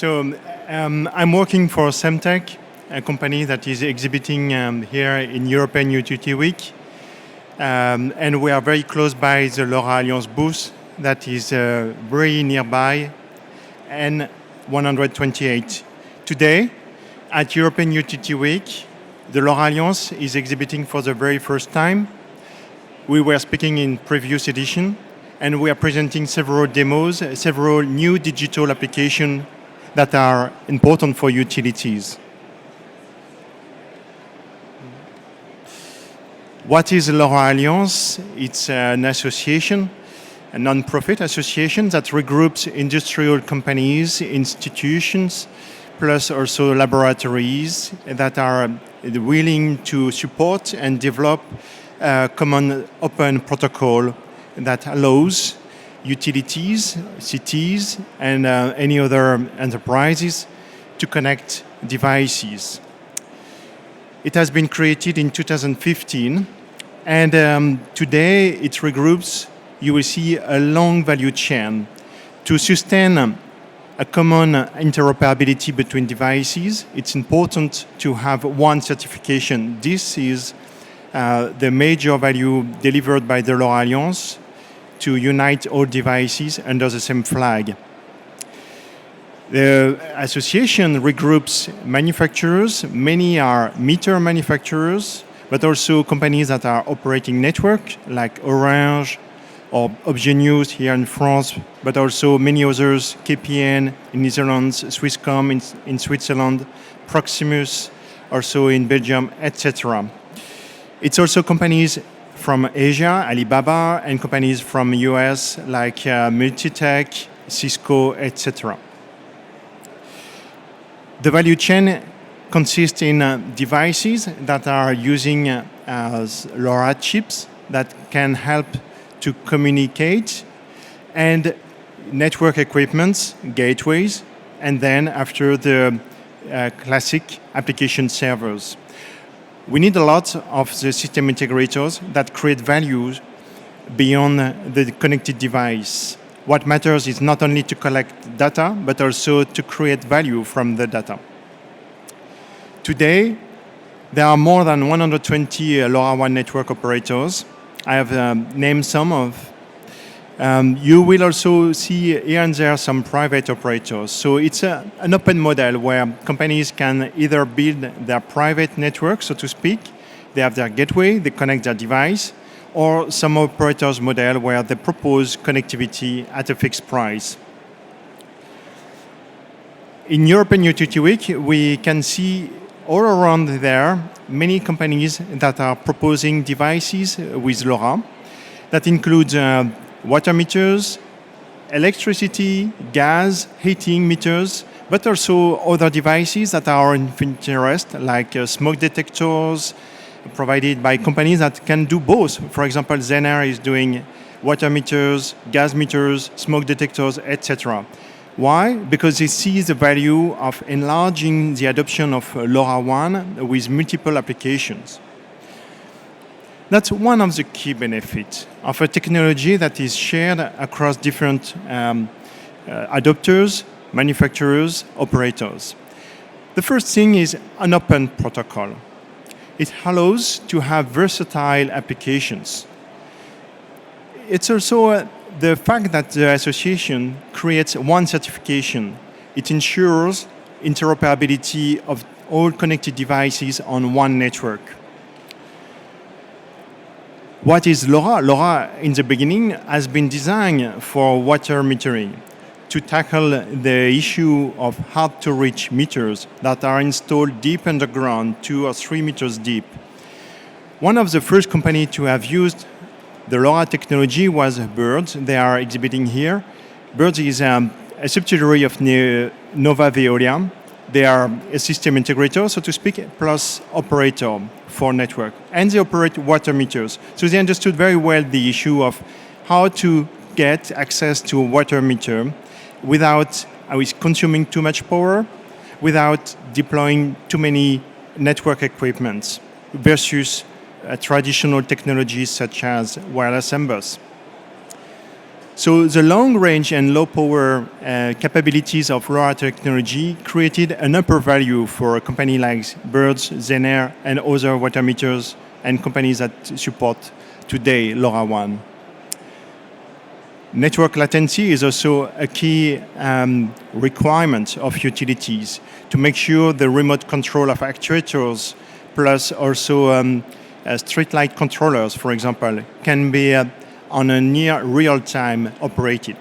I'm working for Semtech, a company that is exhibiting here in European Utility Week. And we are very close by the LoRaWAN booth that is very nearby, and 128. Today, at European Utility Week, the LoRaWAN is exhibiting for the very first time. We were speaking in previous edition, and we are presenting several demos, several new digital applications that are important for utilities. What is LoRaWAN? It's an association, a non-profit association that regroups industrial companies, institutions, plus also laboratories that are willing to support and develop a common open protocol that allows utilities, cities, and any other enterprises to connect devices. It has been created in 2015, and today it regroups, you will see, a long value chain to sustain a common interoperability between devices. It's important to have one certification. This is the major value delivered by the LoRaWAN to unite all devices under the same flag. The association regroups manufacturers. Many are meter manufacturers, but also companies that are operating network, like Orange or Obgenius here in France, but also many others, KPN in Netherlands, Swisscom in Switzerland, Proximus also in Belgium, etc. It's also companies from Asia, Alibaba, and companies from US like Multitech, Cisco, etc. The value chain consists in devices that are using LoRa chips that can help to communicate, and network equipments, gateways, and then after the classic application servers. We need a lot of the system integrators that create values beyond the connected device. What matters is not only to collect data, but also to create value from the data. Today, there are more than 120 LoRaWAN network operators. I have named some of. You will also see here and there some private operators. So it's an open model where companies can either build their private network, so to speak. They have their gateway, they connect their device, or some operators model where they propose connectivity at a fixed price. In European Utility Week, we can see all around there many companies that are proposing devices with LoRa that includes water meters, electricity, gas, heating meters, but also other devices that are of interest, like smoke detectors provided by companies that can do both. For example, Demerle is doing water meters, gas meters, smoke detectors, etc. Why? Because they see the value of enlarging the adoption of LoRaWAN with multiple applications. That's one of the key benefits of a technology that is shared across different adopters, manufacturers, operators. The first thing is an open protocol. It allows to have versatile applications. It's also the fact that the association creates one certification. It ensures interoperability of all connected devices on one network. What is LoRa? LoRa, in the beginning, has been designed for water metering to tackle the issue of hard-to-reach meters that are installed deep underground, 2 or 3 meters deep. One of the first companies to have used the LoRa technology was Birds. They are exhibiting here. Birds is a subsidiary of Nova Veolia. They are a system integrator, so to speak, plus operator for network. And they operate water meters. So they understood very well the issue of how to get access to a water meter without consuming too much power, without deploying too many network equipments versus traditional technologies such as wireless and bus. So the long range and low power capabilities of LoRa technology created an upper value for a company like Birds, Zener, and other water meters and companies that support today LoRaWAN. Network latency is also a key requirement of utilities to make sure the remote control of actuators plus also street light controllers, for example, can be on a near real-time operated.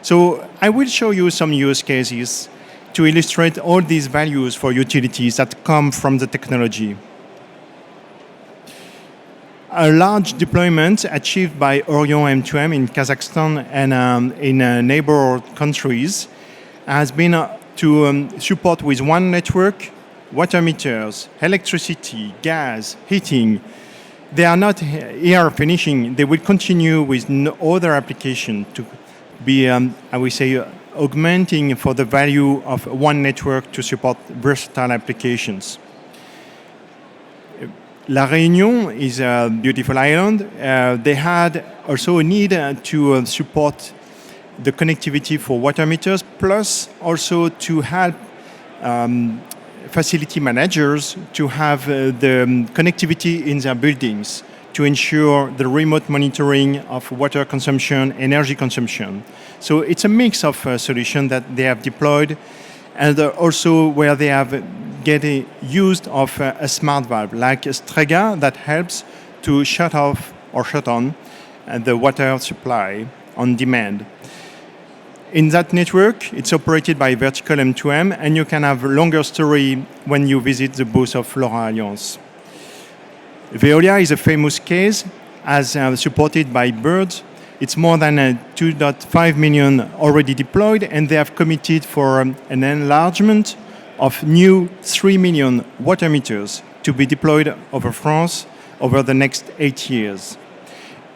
So I will show you some use cases to illustrate all these values for utilities that come from the technology. A large deployment achieved by Orion M2M in Kazakhstan and in neighboring countries has been to support with one network, water meters, electricity, gas, heating. They are not here finishing. They will continue with no other application to be, I would say, augmenting for the value of one network to support versatile applications. La Réunion is a beautiful island. They had also a need to support the connectivity for water meters, plus also to help facility managers to have the connectivity in their buildings to ensure the remote monitoring of water consumption, energy consumption. So it's a mix of solutions that they have deployed, and also where they have getting used of a smart valve like a Strega that helps to shut off or shut on the water supply on demand. In that network, it's operated by vertical M2M, and you can have a longer story when you visit the booth of LoRa Alliance. Veolia is a famous case, as supported by Birds. It's more than 2.5 million already deployed, and they have committed for an enlargement of new 3 million water meters to be deployed over France over the next 8 years.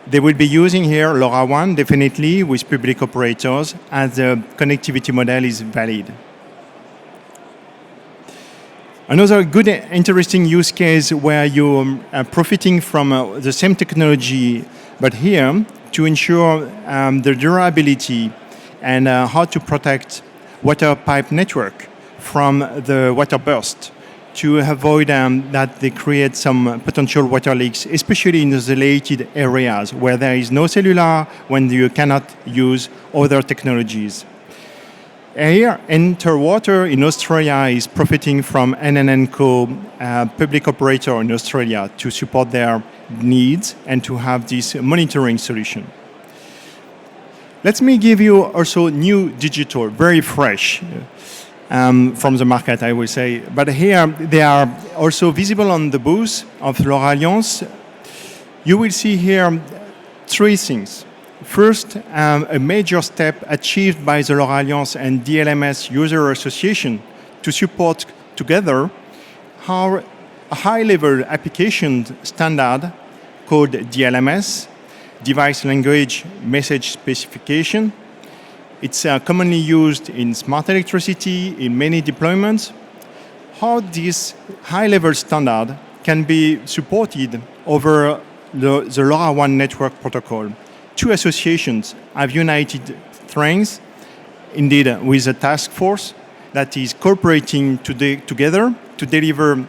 They will be using here LoRaWAN, definitely, with public operators, as the connectivity model is valid. Another good, interesting use case where you are profiting from the same technology, but here to ensure the durability and how to protect water pipe network from the water burst, to avoid that they create some potential water leaks, especially in the isolated areas where there is no cellular, when you cannot use other technologies. Here, Interwater in Australia is profiting from NN&Co, public operator in Australia, to support their needs and to have this monitoring solution. Let me give you also new digital, very fresh, from the market, I will say. But here, they are also visible on the booth of LoRa Alliance. You will see here 3 things. First, a major step achieved by the LoRa Alliance and DLMS User Association to support together a high-level application standard called DLMS, Device Language Message Specification. It's commonly used in smart electricity, in many deployments. How this high-level standard can be supported over the LoRaWAN network protocol. 2 associations have united strengths, indeed, with a task force that is cooperating together to deliver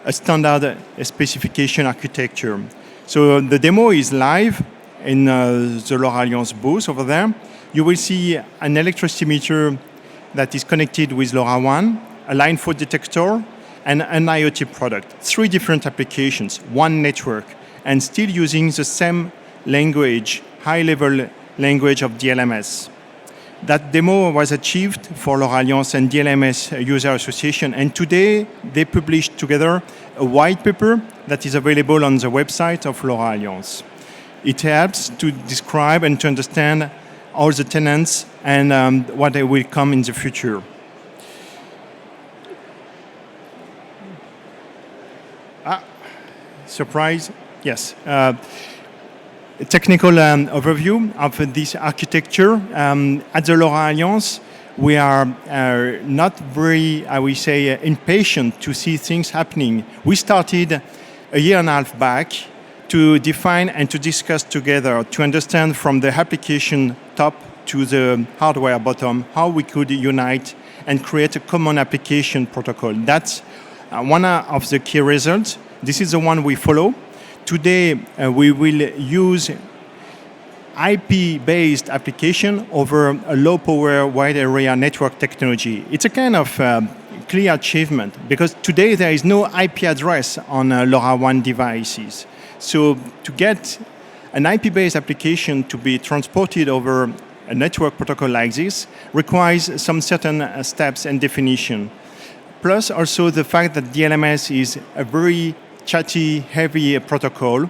a standard specification architecture. So the demo is live in the LoRa Alliance booth over there. You will see an electricity meter that is connected with LoRaWAN, a line fault detector, and an IoT product. 3 different applications, 1 network, and still using the same language, high-level language of DLMS. That demo was achieved for LoRa Alliance and DLMS User Association, and today they published together a white paper that is available on the website of LoRa Alliance. It helps to describe and to understand all the tenants and what they will come in the future. Surprise? Yes. A technical overview of this architecture. At the LoRa Alliance, we are not very, I will say, impatient to see things happening. We started a year and a half back to define and to discuss together, to understand from the application top to the hardware bottom, how we could unite and create a common application protocol. That's one of the key results. This is the one we follow. Today, we will use IP-based application over a low-power wide area network technology. It's a kind of clear achievement because today there is no IP address on LoRaWAN devices. So to get an IP-based application to be transported over a network protocol like this requires some certain steps and definition. Plus also the fact that DLMS is a very chatty, heavy protocol.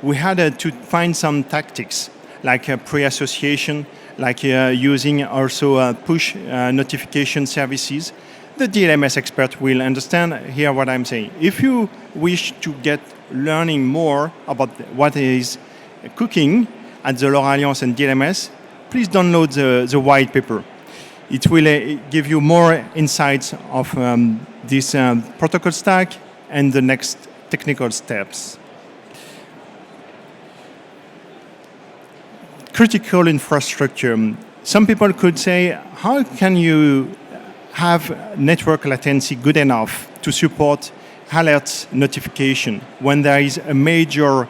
We had to find some tactics like pre-association, like using also push notification services. The DLMS expert will understand here what I'm saying. If you wish to get learning more about what is cooking at the LoRaWAN and DLMS, please download the white paper. It will give you more insights of this protocol stack and the next technical steps. Critical infrastructure. Some people could say, how can you have network latency good enough to support alert notification when there is a major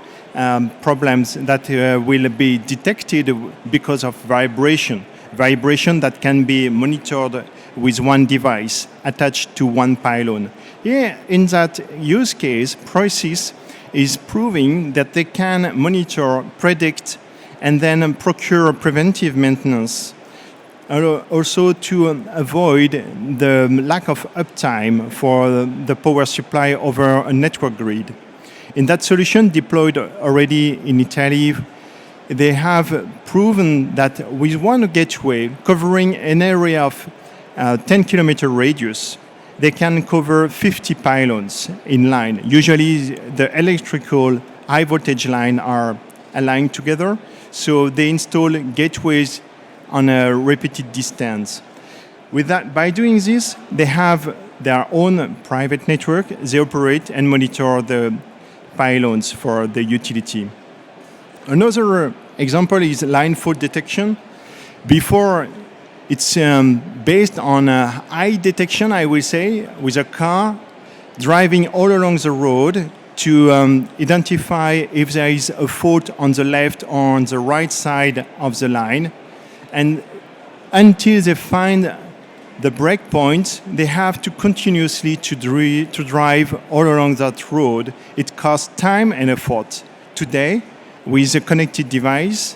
problems that will be detected because of vibration that can be monitored with one device attached to one pylon. Here, in that use case, Proisys is proving that they can monitor, predict, and then procure preventive maintenance. Also to avoid the lack of uptime for the power supply over a network grid. In that solution deployed already in Italy, they have proven that with one gateway covering an area of 10-kilometer radius, they can cover 50 pylons in line. Usually the electrical high voltage line are aligned together, so they install gateways on a repeated distance. With that, by doing this, they have their own private network. They operate and monitor the pylons for the utility. Another example is line fault detection. Before, it's based on eye detection, I will say, with a car driving all along the road to identify if there is a fault on the left or on the right side of the line. And until they find the breakpoint, they have to continuously to drive all along that road. It costs time and effort. Today, with a connected device,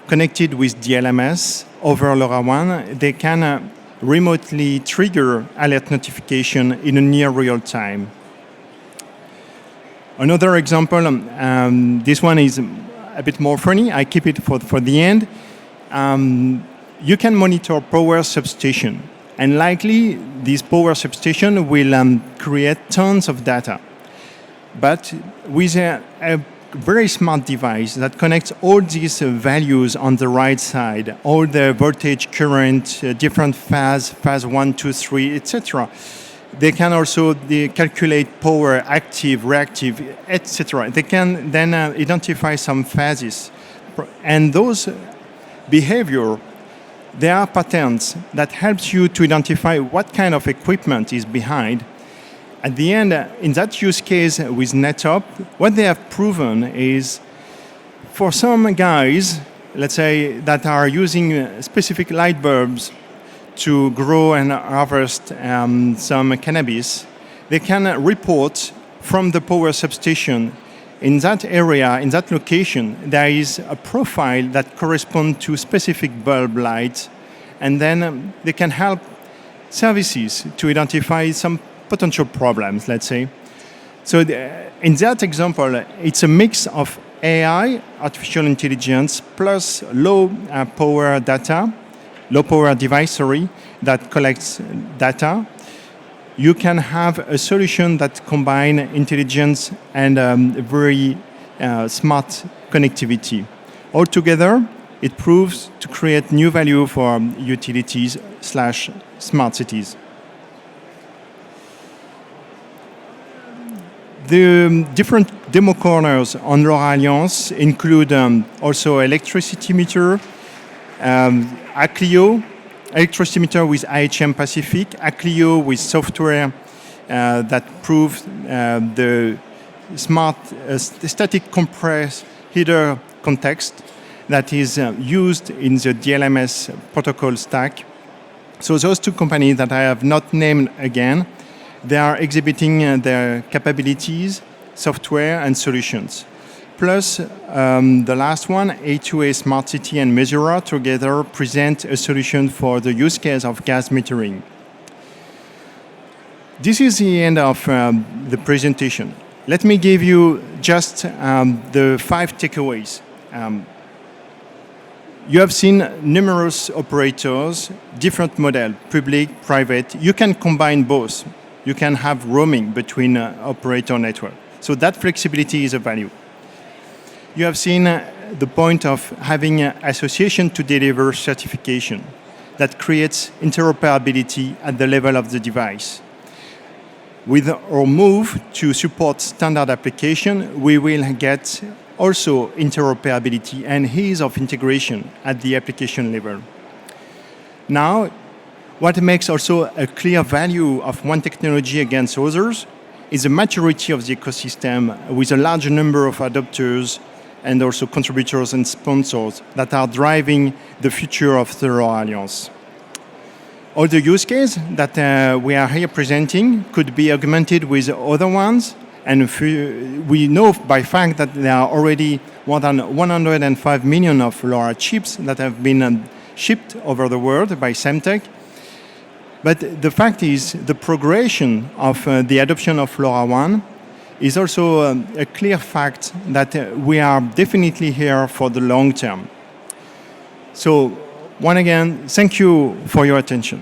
connected with DLMS over LoRaWAN, they can remotely trigger alert notification in a near real time. Another example, this one is a bit more funny. I keep it for the end. You can monitor power substation, and likely this power substation will create tons of data. But with a very smart device that connects all these values on the right side, all the voltage, current, different phase 1, 2, 3, etc. They can also calculate power, active, reactive, etc. They can then identify some phases. And those behavior, there are patterns that helps you to identify what kind of equipment is behind. At the end, in that use case with NetOp, what they have proven is for some guys, let's say, that are using specific light bulbs to grow and harvest some cannabis, they can report from the power substation in that area, in that location, there is a profile that corresponds to specific bulb light, and then they can help services to identify some potential problems, let's say. So in that example, it's a mix of AI, artificial intelligence, plus low power device, that collects data. You can have a solution that combines intelligence and very smart connectivity. Altogether, it proves to create new value for utilities / smart cities. The different demo corners on LoRa Alliance include also electricity meter, Aclio, electricity meter with IHM Pacific, Aclio with software that proves the smart static compressed header context that is used in the DLMS protocol stack. So those two companies that I have not named again, they are exhibiting their capabilities, software, and solutions. Plus, the last one, A2A Smart City and Mesura, together present a solution for the use case of gas metering. This is the end of the presentation. Let me give you just the 5 takeaways. You have seen numerous operators, different model, public, private. You can combine both. You can have roaming between operator network. So that flexibility is a value. You have seen the point of having an association to deliver certification that creates interoperability at the level of the device. With our move to support standard application, we will get also interoperability and ease of integration at the application level. Now, what makes also a clear value of one technology against others is the maturity of the ecosystem with a large number of adopters and also contributors and sponsors that are driving the future of the LoRa Alliance. All the use cases that we are here presenting could be augmented with other ones, and we know by fact that there are already more than 105 million of LoRa chips that have been shipped over the world by Semtech. But the fact is, the progression of the adoption of LoRaWAN is also a clear fact that we are definitely here for the long term. So, once again, thank you for your attention.